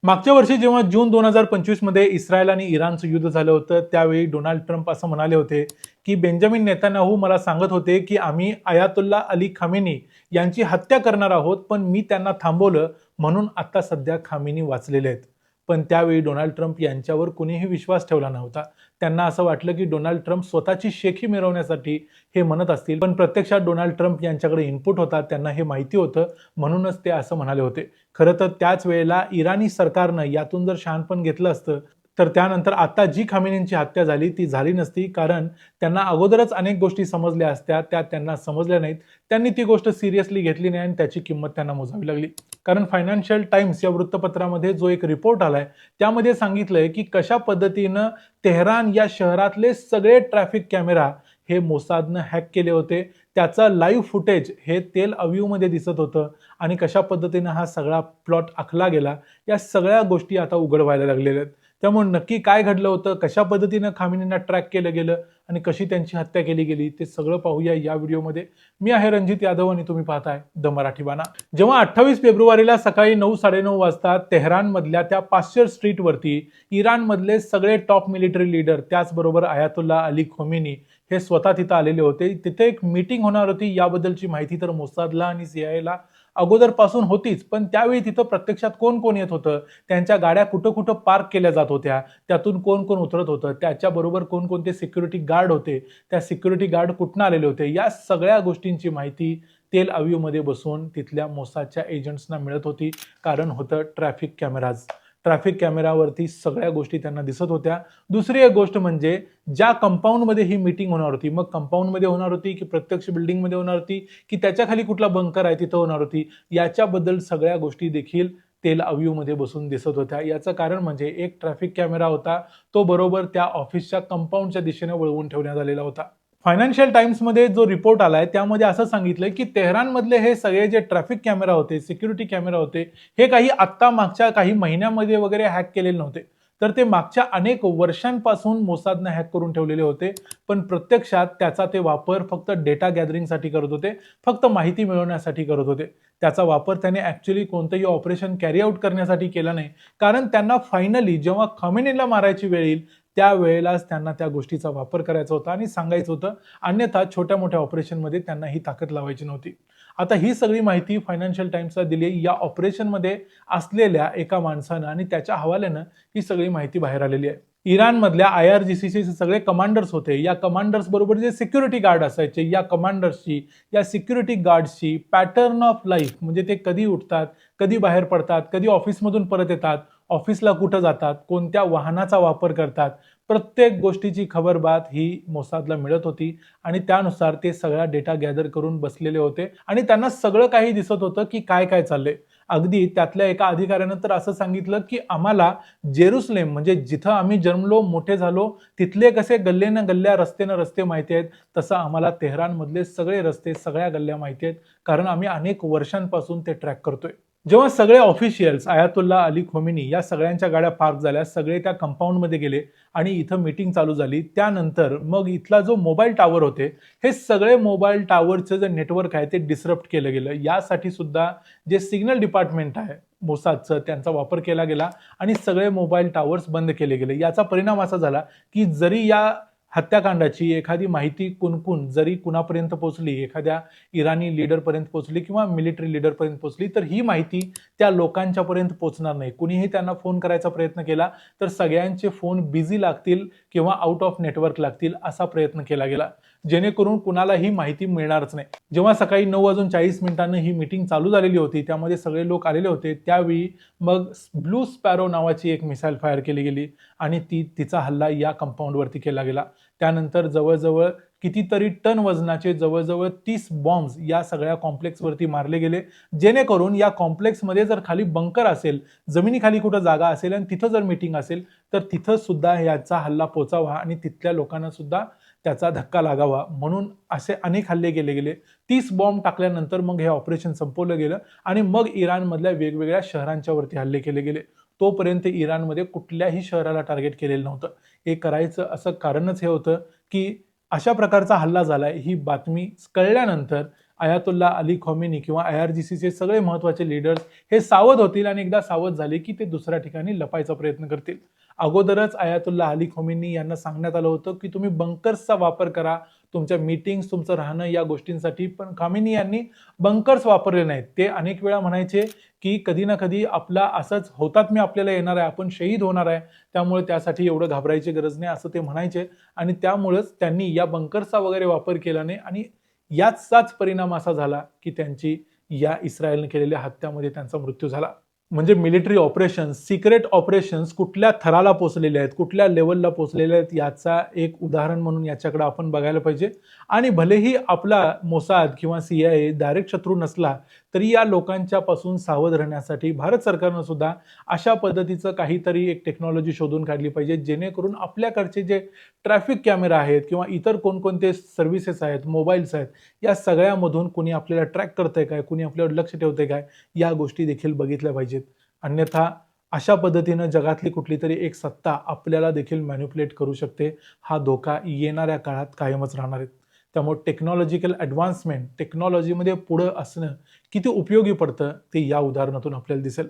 मागच्या वर्षी जेव्हा जून 2025 मध्ये इस्रायल आणि इराणचं युद्ध झालं होतं, त्यावेळी डोनाल्ड ट्रम्प असं म्हणाले होते, की बेंजामिन नेतान्याहू मला सांगत होते, की आम्ही आयातुल्ला अली खामेनी यांची हत्या करणार आहोत, पण मी त्यांना थांबवलं म्हणून आता सध्या खामेनी वाचलेले आहेत. पण त्यावेळी डोनाल्ड ट्रम्प यांच्यावर कुणीही विश्वास ठेवला नव्हता. त्यांना असं वाटलं, की डोनाल्ड ट्रम्प स्वतःची शेखी मिरवण्यासाठी हे म्हणत असतील. पण प्रत्यक्षात डोनाल्ड ट्रम्प यांच्याकडे इनपुट होता, त्यांना हे माहिती होतं, म्हणूनच ते असं म्हणाले होते. खरं तर त्याच वेळेला इराणी सरकारनं यातून जर शहाणपण घेतलं असतं, तर त्यानंतर आता जी खामेनींची हत्या झाली ती झाली नसती. कारण त्यांना अगोदरच अनेक गोष्टी समजल्या असत्या, त्या त्यांना समजल्या नाहीत. त्यांनी ती गोष्ट सिरियसली घेतली नाही आणि त्याची किंमत त्यांना मोजावी लागली. कारण फायनान्शियल टाइम्स या वृत्तपत्रामध्ये जो एक रिपोर्ट आलाय, त्यामध्ये सांगितलंय की कशा पद्धतीनं तेहरान या शहरातले सगळे ट्रॅफिक कॅमेरा हे मोसादनं हॅक केले होते. त्याचा लाईव्ह फुटेज हे तेल अवीवमध्ये दिसत होतं आणि कशा पद्धतीनं हा सगळा प्लॉट आखला गेला, या सगळ्या गोष्टी आता उघड व्हायला लागलेल्या आहेत. त्यामुळे नक्की काय घडलं होतं, कशा पद्धतीनं खामेनींना ट्रॅक केलं गेलं आणि कशी त्यांची हत्या केली गेली, ते सगळं पाहूया या व्हिडिओमध्ये. मी आहे रणजित यादव आणि तुम्ही पाहताय द मराठी बाणा. जेव्हा 28 फेब्रुवारीला सकाळी 9:30 वाजता तेहरानमधल्या त्या पाश्चर स्ट्रीटवरती इराणमधले सगळे टॉप मिलिटरी लीडर, त्याचबरोबर आयातुल्ला अली खोमेनी हे स्वतः तिथं आलेले होते. तिथे एक मीटिंग होणार होती, याबद्दलची माहिती तर मोसादला आणि सीआयएला अगोदरपासून होतीच. पण त्यावेळी तिथं प्रत्यक्षात कोण कोण येत होतं, त्यांच्या गाड्या कुठं कुठं पार्क केल्या जात होत्या, त्यातून कोण कोण उतरत होतं, त्याच्याबरोबर कोणकोणते सिक्युरिटी गार्ड होते, त्या सिक्युरिटी गार्ड कुठनं आलेले होते, या सगळ्या गोष्टींची माहिती तेल अवीवमध्ये बसून तिथल्या मोसादच्या एजंट्सना मिळत होती. कारण होतं ट्रॅफिक कॅमेराज. ट्रॅफिक कॅमेरावरती सगळ्या गोष्टी त्यांना दिसत होत्या. दुसरी एक गोष्ट म्हणजे ज्या कंपाऊंडमध्ये ही मीटिंग होणार होती, मग कंपाऊंडमध्ये होणार होती की प्रत्यक्ष बिल्डिंगमध्ये होणार होती की त्याच्या खाली कुठला बंकर आहे तिथं होणार होती, याच्याबद्दल सगळ्या गोष्टी देखील तेल अवीवमध्ये बसून दिसत होत्या. याचं कारण म्हणजे एक ट्रॅफिक कॅमेरा होता, तो बरोबर त्या ऑफिसच्या कंपाऊंडच्या दिशेने वळवून ठेवण्यात आलेला होता. फायनान्शियल टाइम्समध्ये जो रिपोर्ट आलाय त्यामध्ये असं सांगितलंय की तेहरानमधले हे सगळे जे ट्रॅफिक कॅमेरा होते, सिक्युरिटी कॅमेरा होते, हे काही आत्ता मागच्या काही महिन्यामध्ये वगैरे हॅक केलेले नव्हते. तर ते मागच्या अनेक वर्षांपासून मोसादनं हॅक करून ठेवलेले होते. पण प्रत्यक्षात त्याचा ते वापर फक्त डेटा गॅदरिंगसाठी करत होते, फक्त माहिती मिळवण्यासाठी करत होते. त्याचा वापर त्याने ॲक्च्युअली कोणतंही ऑपरेशन कॅरी आउट करण्यासाठी केला नाही. कारण त्यांना फायनली जेव्हा खमेनीला मारायची वेळ येईल, त्यावेळेलाच त्यांना त्या गोष्टीचा वापर करायचा होता आणि सांगायचं होतं. अन्यथा छोट्या मोठ्या ऑपरेशनमध्ये त्यांना ही ताकद लावायची नव्हती. आता ही सगळी माहिती फायनान्शियल टाइम्सला दिली या ऑपरेशनमध्ये असलेल्या एका माणसानं आणि त्याच्या हवाल्यानं ही सगळी माहिती बाहेर आलेली आहे. इराणमधल्या IRGCचे सगळे कमांडर्स होते. या कमांडर्स बरोबर जे सिक्युरिटी गार्ड असायचे, या कमांडर्सची, या सिक्युरिटी गार्ड्सची पॅटर्न ऑफ लाईफ, म्हणजे ते कधी उठतात, कधी बाहेर पडतात, कधी ऑफिसमधून परत येतात, ऑफिसला कुठं जातात, कोणत्या वाहनाचा वापर करतात, प्रत्येक गोष्टीची खबरबात ही मोसादला मिळत होती आणि त्यानुसार ते सगळा डेटा गॅदर करून बसलेले होते आणि त्यांना सगळं काही दिसत होतं की काय काय चाललंय. अगदी त्यातल्या एका अधिकाऱ्यानं तर असं सांगितलं की आम्हाला जेरुसलेम, म्हणजे जिथं आम्ही जन्मलो मोठे झालो, तिथले कसे गल्लेनं गल्ल्या रस्त्यानं रस्ते माहिती आहेत, तसं आम्हाला तेहरानमधले सगळे रस्ते, सगळ्या गल्ल्या माहिती आहेत. कारण आम्ही अनेक वर्षांपासून ते ट्रॅक करतोय. जेव्हा सगळे ऑफिशियल्स, आयातुल्ला अली खोमेनी या सगळ्यांच्या गाड्या पार्क झाल्या, सगळे त्या कंपाऊंडमध्ये गेले आणि इथं मीटिंग चालू झाली. त्यानंतर मग इथला जो मोबाईल टॉवर होते, हे सगळे मोबाईल टॉवरचं जे नेटवर्क आहे ते डिसरप्ट केलं गेलं. यासाठी सुद्धा जे सिग्नल डिपार्टमेंट आहे मोसादचं, त्यांचा वापर केला गेला आणि सगळे मोबाईल टॉवर्स बंद केले गेले. याचा परिणाम असा झाला की जरी या हत्याकांडाची एखादी माहिती कुणकुण जरी कुणापर्यंत पोहोचली, एखाद्या इराणी लीडरपर्यंत पोहोचली किंवा मिलिटरी लीडरपर्यंत पोहोचली, तर ही माहिती त्या लोकांच्यापर्यंत पोहोचणार नाही. कुणीही त्यांना फोन करायचा प्रयत्न केला तर सगळ्यांचे फोन बिझी लागतील किंवा आउट ऑफ नेटवर्क लागतील, असा प्रयत्न केला गेला, जेणेकरून कुणाला ही माहिती मिळणारच नाही. जेव्हा सकाळी 9:40 ही मीटिंग चालू झालेली होती, त्यामध्ये सगळे लोक आलेले होते, त्यावेळी मग ब्लू स्पॅरो नावाची एक मिसाईल फायर केली गेली आणि तिचा हल्ला या कंपाऊंडवरती केला गेला. त्यानंतर जवळजवळ कितीतरी टन वजनाचे जवळजवळ 30 बॉम्ब्स या सगळ्या कॉम्प्लेक्सवरती मारले गेले, जेणेकरून या कॉम्प्लेक्समध्ये जर खाली बंकर असेल, जमिनीखाली कुठं जागा असेल आणि तिथं जर मीटिंग असेल, तर तिथं सुद्धा याचा हल्ला पोचावा आणि तिथल्या लोकांना सुद्धा त्याचा धक्का लागावा, म्हणून असे अनेक हल्ले केले गेले. 30 बॉम्ब टाकल्यानंतर मग हे ऑपरेशन संपवलं गेलं आणि मग इराणमधल्या वेगवेगळ्या शहरांच्या वरती हल्ले केले गेले. तोपर्यंत इराणमध्ये कुठल्याही शहराला टार्गेट केलेलं नव्हतं. हे करायचं असं कारणच हे होतं की अशा प्रकारचा हल्ला झालाय ही बातमी कळल्यानंतर अयातुल्ला अली खॉमेनी किंवा IRGCचे सगळे महत्त्वाचे लीडर्स हे सावध होतील आणि एकदा सावध झाले की ते दुसऱ्या ठिकाणी लपायचा प्रयत्न करतील. अगोदरच अयातुल्ला अली खॉमेनी यांना सांगण्यात आलं होतं की तुम्ही बंकर्सचा वापर करा तुमच्या मीटिंग्स, तुमचं राहणं या गोष्टींसाठी, पण खॉमेनी यांनी बंकर्स वापरले नाहीत. ते अनेक वेळा म्हणायचे की कधी ना कधी आपला असंच हुतात्म्य आपल्याला येणार आहे, आपण शहीद होणार आहे, त्यामुळे त्यासाठी एवढं घाबरायची गरज नाही असं ते म्हणायचे. आणि त्यामुळेच त्यांनी या बंकर्सचा वगैरे वापर केला नाही आणि याचाच परिणाम असा झाला की त्यांची या इस्रायलने केलेल्या हत्यामध्ये त्यांचा मृत्यू झाला. म्हणजे मिलिटरी ऑपरेशन्स, सिक्रेट ऑपरेशन्स कुठल्या थराला पोहोचलेले आहेत, कुठल्या लेवलला पोहोचलेले आहेत याचा एक उदाहरण म्हणून याच्याकडे आपण बघायला पाहिजे. आणि भलेही आपला मोसाद किंवा CIA डायरेक्ट शत्रू नसला तरी या लोकांच्या पासून सावध राहण्यासाठी भारत सरकारनं सुद्धा अशा पद्धतीचं काहीतरी एक टेक्नॉलॉजी शोधून काढली पाहिजे, जेणेकरून आपल्याकडचे जे ट्रॅफिक कॅमेरा आहेत किंवा इतर कोणकोणते सर्व्हिसेस आहेत, मोबाईल्स आहेत, या सगळ्यामधून कुणी आपल्याला ट्रॅक करतंय काय, कुणी आपल्यावर लक्ष ठेवतंय काय, या गोष्टी देखील बघितल्या पाहिजेत. अन्यथा अशा पद्धतीनं जगातली कुठली तरी एक सत्ता आपल्याला देखील मॅनिप्युलेट करू शकते. हा धोका येणाऱ्या काळात कायमच राहणार आहे. त्यामुळे टेक्नॉलॉजिकल ॲडव्हान्समेंट, टेक्नॉलॉजीमध्ये पुढं असणं किती उपयोगी पडतं ते या उदाहरणातून आपल्याला दिसेल.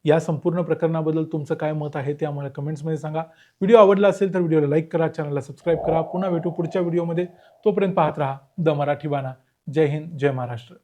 या संपूर्ण प्रकरणाबद्दल तुमचं काय मत आहे ते आम्हाला कमेंट्समध्ये सांगा. व्हिडिओ आवडला असेल तर व्हिडिओला लाईक करा, चॅनलला सबस्क्राईब करा. पुन्हा भेटू पुढच्या व्हिडिओमध्ये. तोपर्यंत पाहत राहा द मराठी बाणा. जय हिंद, जय महाराष्ट्र.